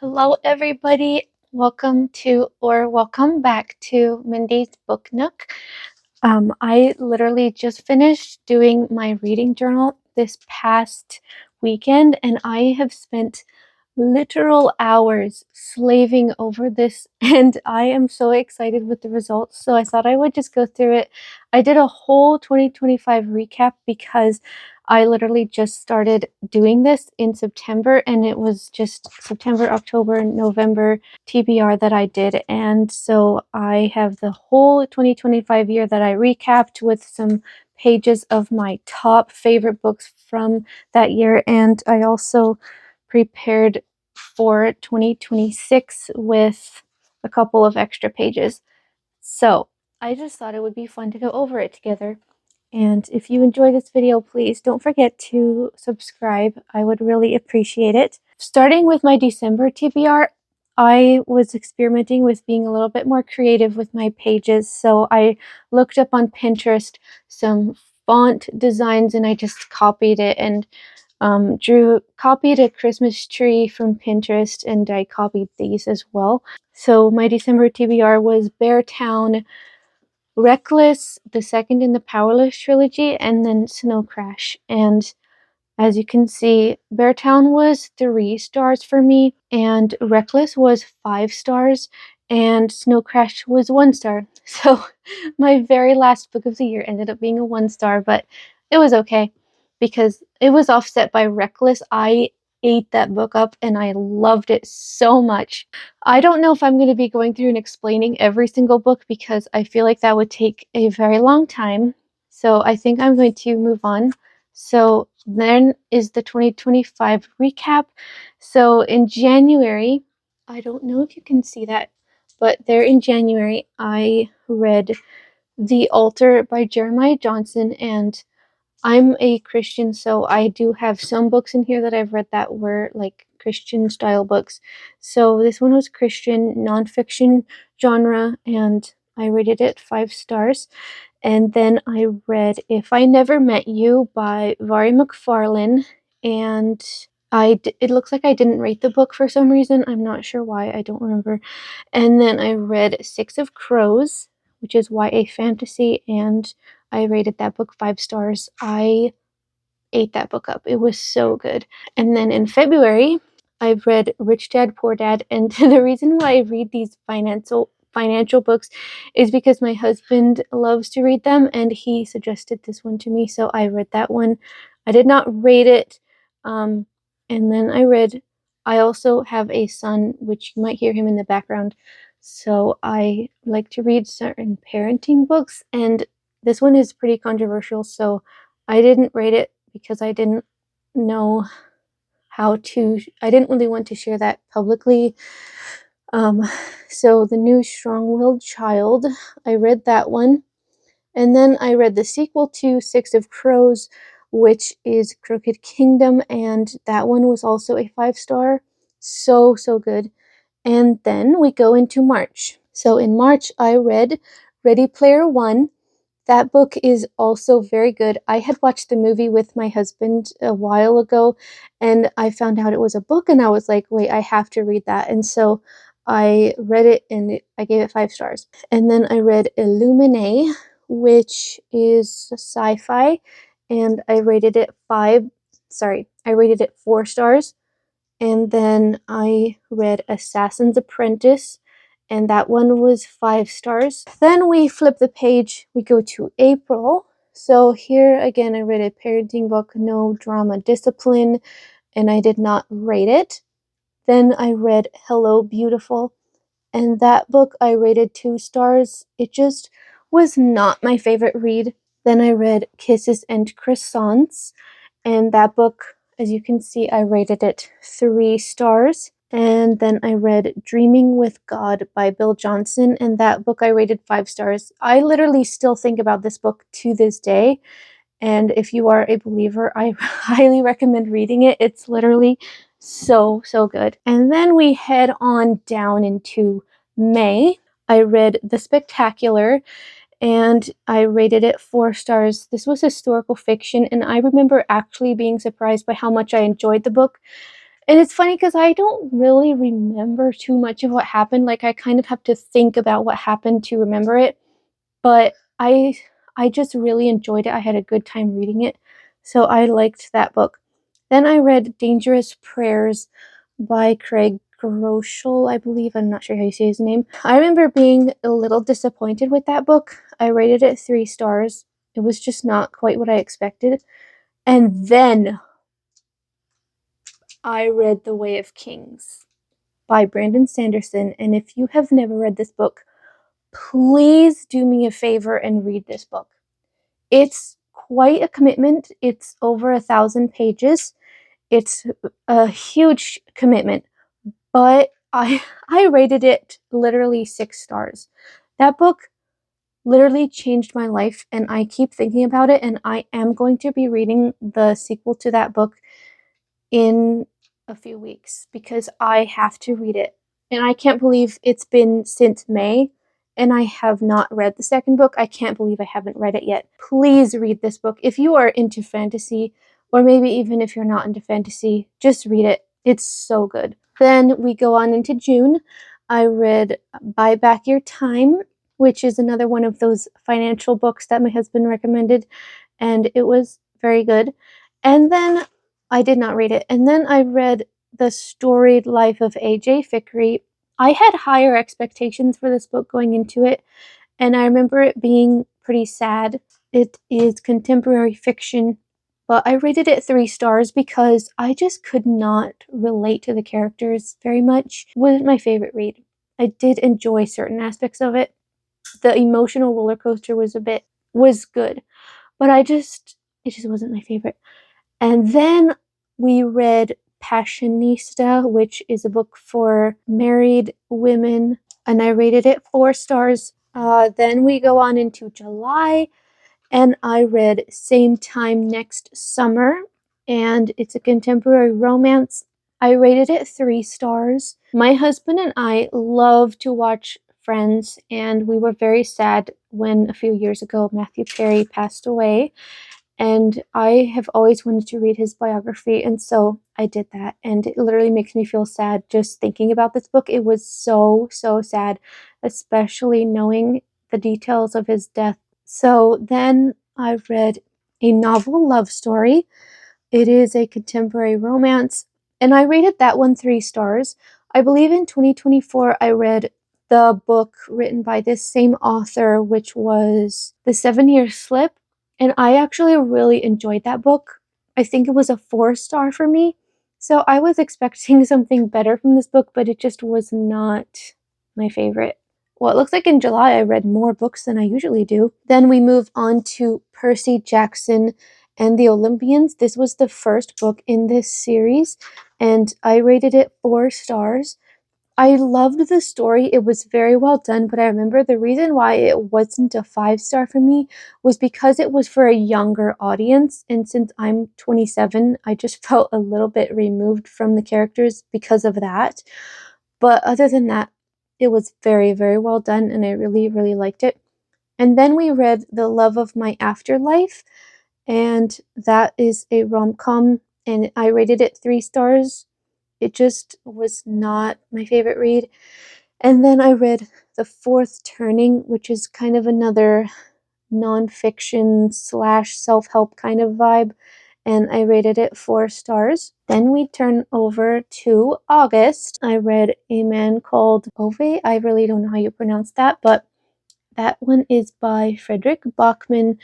Hello, everybody. Welcome back to Mindy's Book Nook. I literally just finished doing my reading journal this past weekend, and I have spent literal hours slaving over this, and I am so excited with the results. So I thought I would just go through it. I did a whole 2025 recap because I literally just started doing this in September, and it was just September, October, November TBR that I did. And so I have the whole 2025 year that I recapped with some pages of my top favorite books from that year. And I also prepared for 2026 with a couple of extra pages. So I just thought it would be fun to go over it together. And if you enjoy this video, please don't forget to subscribe. I would really appreciate it. Starting with my December TBR, I was experimenting with being a little bit more creative with my pages. So I looked up on Pinterest some font designs and I just copied it and copied a Christmas tree from Pinterest, and I copied these as well. So my December TBR was Beartown, Reckless, the second in the Powerless trilogy, and then Snow Crash. And as you can see, Beartown was 3 stars for me, and Reckless was 5 stars, and Snow Crash was 1 star. So my very last book of the year ended up being a 1 star, but it was okay because it was offset by Reckless. I ate that book up and I loved it so much. I don't know if I'm going to be going through and explaining every single book because I feel like that would take a very long time. So I think I'm going to move on. So then is the 2025 recap. So in January, I don't know if you can see that, but there in January, I read The Altar by Jeremiah Johnson, and I'm a Christian, so I do have some books in here that I've read that were like Christian style books. So this one was Christian nonfiction genre, and I rated it 5 stars. And then I read If I Never Met You by Vari McFarlane, and it looks like I didn't rate the book for some reason. I'm not sure why. I don't remember. And then I read Six of Crows, which is YA fantasy, and I rated that book 5 stars. I ate that book up. It was so good. And then in February, I've read Rich Dad Poor Dad, and the reason why I read these financial books is because my husband loves to read them and he suggested this one to me, so I read that one. I did not rate it. And then I also have a son, which you might hear him in the background. So I like to read certain parenting books, and this one is pretty controversial, so I didn't rate it because I didn't know I didn't really want to share that publicly. So The New Strong-Willed Child, I read that one. And then I read the sequel to Six of Crows, which is Crooked Kingdom, and that one was also a 5 star. So, so good. And then we go into March. So in March, I read Ready Player One. That book is also very good. I had watched the movie with my husband a while ago, and I found out it was a book, and I was like, wait, I have to read that. And so I read it, and I gave it 5 stars. And then I read Illuminae, which is sci-fi, and I rated it 4 stars. And then I read Assassin's Apprentice, and that one was 5 stars. Then we flip the page, we go to April. So here again, I read a parenting book, No Drama Discipline, and I did not rate it. Then I read Hello Beautiful, and that book I rated 2 stars. It just was not my favorite read. Then I read Kisses and Croissants, and that book, as you can see, I rated it 3 stars. And then I read Dreaming with God by Bill Johnson, and that book I rated 5 stars. I literally still think about this book to this day, and if you are a believer, I highly recommend reading it. It's literally so, so good. And then we head on down into May. I read The Spectacular, and I rated it 4 stars. This was historical fiction, and I remember actually being surprised by how much I enjoyed the book. And it's funny because I don't really remember too much of what happened. Like, I kind of have to think about what happened to remember it. But I just really enjoyed it. I had a good time reading it. So I liked that book. Then I read Dangerous Prayers by Craig Groeschel, I believe. I'm not sure how you say his name. I remember being a little disappointed with that book. I rated it 3 stars. It was just not quite what I expected. And then I read The Way of Kings by Brandon Sanderson. And if you have never read this book, please do me a favor and read this book. It's quite a commitment. It's over 1,000 pages. It's a huge commitment, but I rated it literally 6 stars. That book literally changed my life, and I keep thinking about it, and I am going to be reading the sequel to that book in a few weeks because I have to read it. And I can't believe it's been since May and I have not read the second book. I can't believe I haven't read it yet. Please read this book. If you are into fantasy, or maybe even if you're not into fantasy, just read it. It's so good. Then we go on into June. I read Buy Back Your Time, which is another one of those financial books that my husband recommended, and it was very good. And then I did not read it. And then I read The Storied Life of A.J. Fikry. I had higher expectations for this book going into it, and I remember it being pretty sad. It is contemporary fiction, but I rated it 3 stars because I just could not relate to the characters very much. It wasn't my favorite read. I did enjoy certain aspects of it. The emotional roller coaster was good, but it just wasn't my favorite. And then we read Passionista, which is a book for married women, and I rated it 4 stars. Then we go on into July, and I read Same Time Next Summer, and it's a contemporary romance. I rated it 3 stars. My husband and I love to watch Friends, and we were very sad when a few years ago Matthew Perry passed away. And I have always wanted to read his biography, and so I did that. And it literally makes me feel sad just thinking about this book. It was so, so sad, especially knowing the details of his death. So then I read a novel love story. It is a contemporary romance, and I rated that one 3 stars. I believe in 2024 I read the book written by this same author, which was The 7-Year Slip, and I actually really enjoyed that book. I think it was a 4 star for me. So I was expecting something better from this book, but it just was not my favorite. Well, it looks like in July I read more books than I usually do. Then we move on to Percy Jackson and the Olympians. This was the first book in this series, and I rated it 4 stars. I loved the story. It was very well done, but I remember the reason why it wasn't a 5 star for me was because it was for a younger audience. And since I'm 27, I just felt a little bit removed from the characters because of that. But other than that, it was very, very well done, and I really, really liked it. And then we read The Love of My Afterlife, and that is a rom com, and I rated it 3 stars. It just was not my favorite read. And then I read The Fourth Turning, which is kind of another nonfiction slash self help kind of vibe, and I rated it 4 stars. Then we turn over to August. I read A Man Called Ove. I really don't know how you pronounce that, but that one is by Frederick Bachman,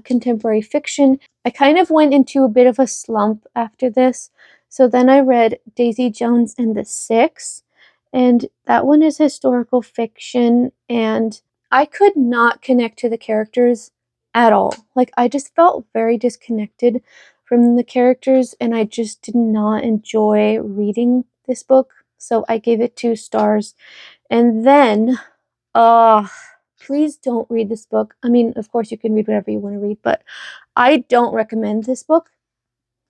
contemporary fiction. I kind of went into a bit of a slump after this, so then I read Daisy Jones and the Six, and that one is historical fiction, and I could not connect to the characters at all. Like, I just felt very disconnected from the characters, and I just did not enjoy reading this book, so I gave it 2 stars. And then, uh, please don't read this book. I mean, of course, you can read whatever you want to read, but I don't recommend this book,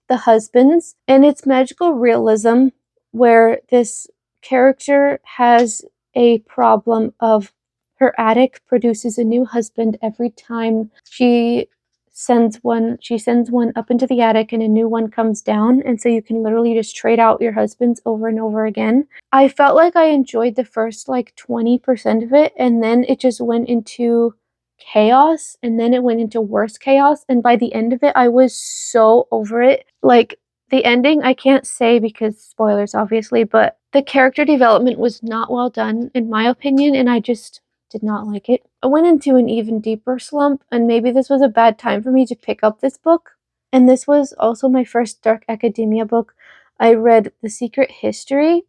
The Husbands. And it's magical realism where this character has a problem of her attic produces a new husband every time she she sends one up into the attic and a new one comes down, and so you can literally just trade out your husbands over and over again. I felt like I enjoyed the first like 20% of it, and then it just went into chaos, and then it went into worse chaos, and by the end of it I was so over it. Like, the ending I can't say because spoilers obviously, but the character development was not well done in my opinion, and I just did not like it. I went into an even deeper slump, and maybe this was a bad time for me to pick up this book. And this was also my first dark academia book. I read The Secret History,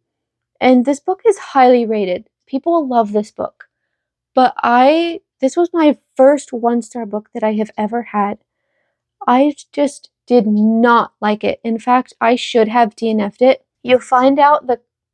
and this book is highly rated. People love this book. But this was my first one-star book that I have ever had. I just did not like it. In fact, I should have DNF'd it. You find out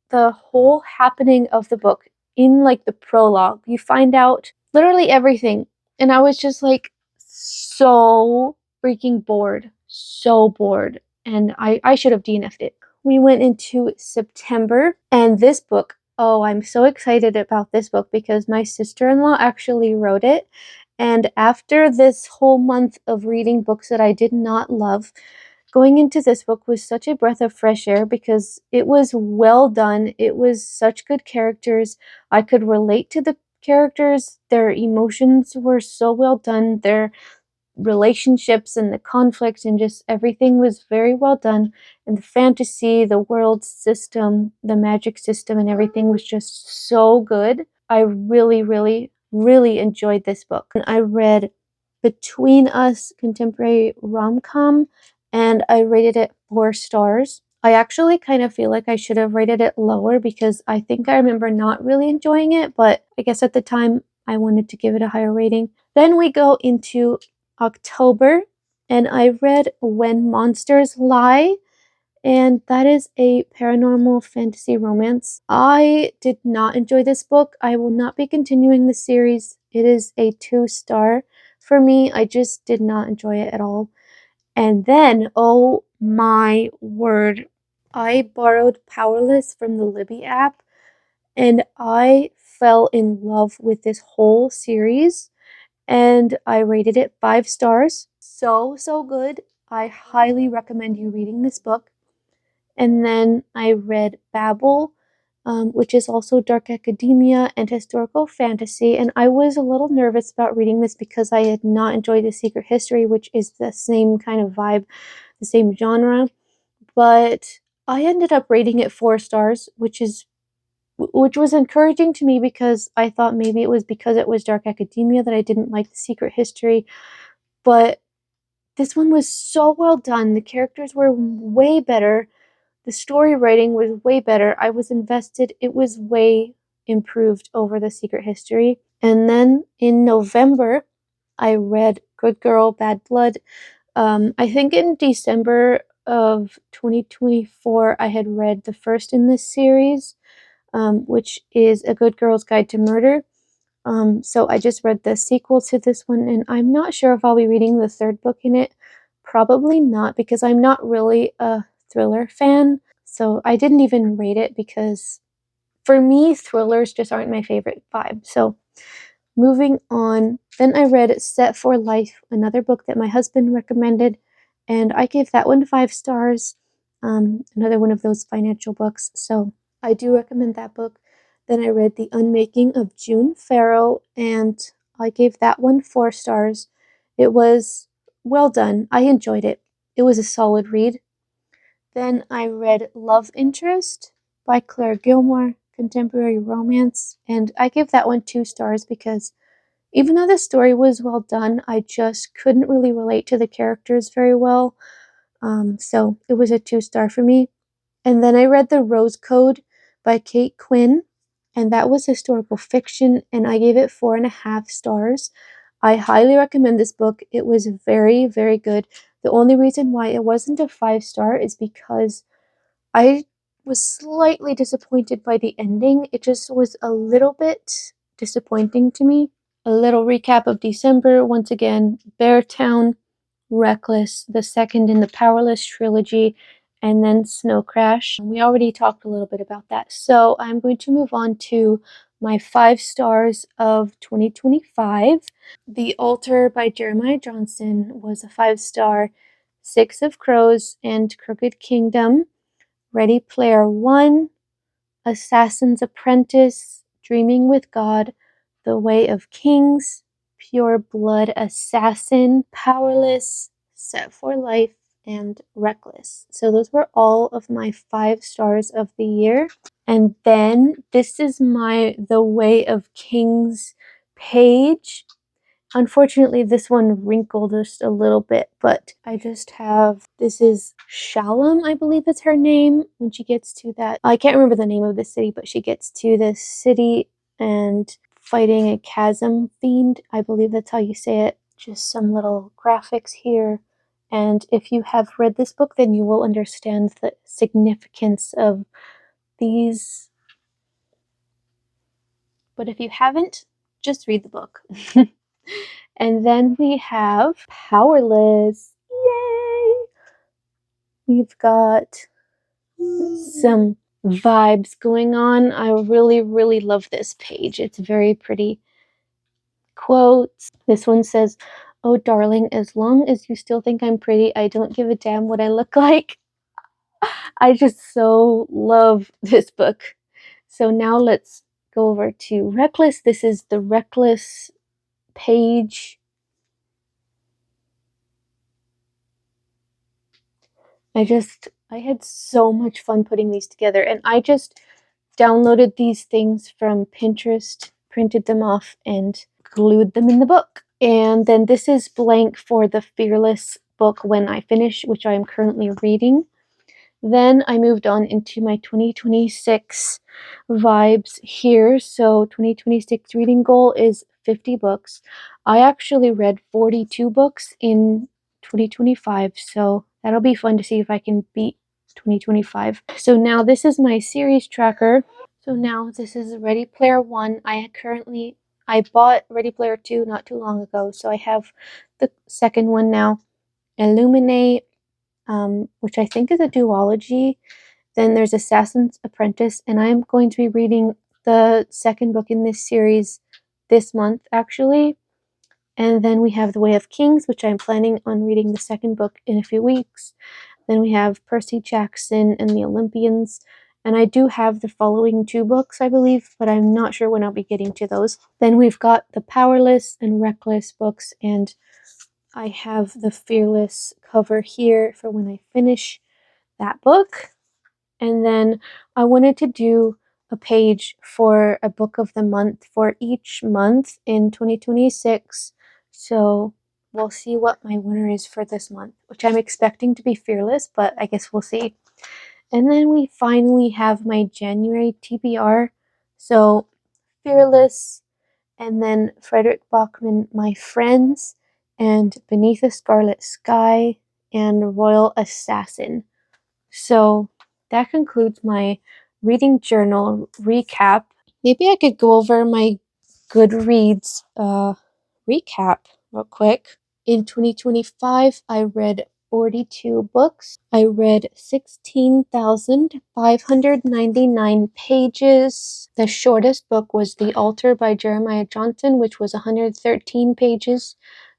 the whole happening of the book in like the prologue. You find out literally everything. And I was just like so freaking bored. So bored. And I should have DNF'd it. We went into September, and this book, oh, I'm so excited about this book because my sister-in-law actually wrote it. And after this whole month of reading books that I did not love, going into this book was such a breath of fresh air because it was well done. It was such good characters. I could relate to the characters. Their emotions were so well done. Their relationships and the conflict and just everything was very well done. And the fantasy, the world system, the magic system, and everything was just so good. I really, really, really enjoyed this book. I read Between Us contemporary rom-com, and I rated it 4 stars. I actually kind of feel like I should have rated it lower because I think I remember not really enjoying it, but I guess at the time I wanted to give it a higher rating. Then we go into October, and I read When Monsters Lie, and that is a paranormal fantasy romance. I did not enjoy this book. I will not be continuing the series. It is a 2-star for me. I just did not enjoy it at all. And then, oh my word, I borrowed Powerless from the Libby app, and I fell in love with this whole series, and I rated it 5 stars. So, so good. I highly recommend you reading this book. And then I read Babel, which is also dark academia and historical fantasy. And I was a little nervous about reading this because I had not enjoyed The Secret History, which is the same kind of vibe, the same genre. But I ended up rating it 4 stars, which was encouraging to me because I thought maybe it was because it was dark academia that I didn't like The Secret History. But this one was so well done. The characters were way better. The story writing was way better. I was invested. It was way improved over The Secret History. And then in November, I read Good Girl, Bad Blood. I think in December of 2024, I had read the first in this series, which is A Good Girl's Guide to Murder. So I just read the sequel to this one, and I'm not sure if I'll be reading the third book in it. Probably not, because I'm not really a thriller fan. So I didn't even rate it because for me, thrillers just aren't my favorite vibe. So moving on, then I read Set for Life, another book that my husband recommended, and I gave that one 5 stars. Another one of those financial books. So I do recommend that book. Then I read The Unmaking of June Farrow, and I gave that one 4 stars. It was well done. I enjoyed it. It was a solid read. Then I read Love Interest by Claire Gilmore, contemporary romance, and I gave that one 2 stars because even though the story was well done, I just couldn't really relate to the characters very well. So it was a 2-star for me. And then I read The Rose Code by Kate Quinn, and that was historical fiction, and I gave it 4.5 stars. I highly recommend this book. It was very, very good. The only reason why it wasn't a 5-star is because I was slightly disappointed by the ending. It just was a little bit disappointing to me. A little recap of December. Once again, Beartown, Reckless, the second in the Powerless trilogy, and then Snow Crash. We already talked a little bit about that. So I'm going to move on to my 5 stars of 2025. The Altar by Jeremiah Johnson was a 5-star. Six of Crows and Crooked Kingdom. Ready Player One, Assassin's Apprentice, Dreaming with God, The Way of Kings, Pure Blood Assassin, Powerless, Set for Life, and Reckless. So those were all of my 5 stars of the year. And then this is my The Way of Kings page. Unfortunately, this one wrinkled just a little bit, but I just have, this is Shalom, I believe is her name, when she gets to that, I can't remember the name of the city, but she gets to this city and fighting a chasm fiend. I believe that's how you say it. Just some little graphics here. And if you have read this book, then you will understand the significance of these. But if you haven't, just read the book. And then we have Powerless. Yay! We've got some vibes going on. I really, really love this page. It's very pretty. Quotes. This one says, "Oh, darling, as long as you still think I'm pretty, I don't give a damn what I look like." I just so love this book. So now let's go over to Reckless. This is the Reckless page. I had so much fun putting these together, and I just downloaded these things from Pinterest, printed them off, and glued them in the book. And then this is blank for the Fearless book when I finish, which I am currently reading. Then I moved on into my 2026 vibes here. So 2026 reading goal is 50 books. I actually read 42 books in 2025, so that'll be fun to see if I can beat 2025. So now this is my series tracker. So now this is Ready Player One. I bought Ready Player Two not too long ago, so I have the second one now. Illuminate, which I think is a duology. Then there's Assassin's Apprentice, and I'm going to be reading the second book in this series this month, actually. And then we have The Way of Kings, which I'm planning on reading the second book in a few weeks. Then we have Percy Jackson and the Olympians. And I do have the following 2 books, I believe, but I'm not sure when I'll be getting to those. Then we've got the Powerless and Reckless books, and I have the Fearless cover here for when I finish that book. And then I wanted to do a page for a book of the month for each month in 2026. So we'll see what my winner is for this month, which I'm expecting to be Fearless, but I guess we'll see. And then we finally have my January TBR. So Fearless, and then Frederick Bachman, My Friends, and Beneath a Scarlet Sky, and Royal Assassin. So that concludes my reading journal recap. Maybe I could go over my Goodreads recap real quick. In 2025, I read 42 books. I read 16,599 pages. The shortest book was The Altar by Jeremiah Johnson, which was 113 pages.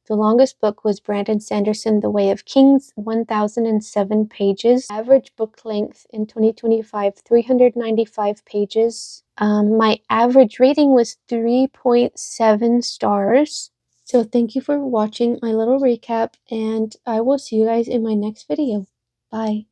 The longest book was Brandon Sanderson, The Way of Kings, 1,007 pages. Average book length in 2025, 395 pages. My average rating was 3.7 stars. So thank you for watching my little recap, and I will see you guys in my next video. Bye.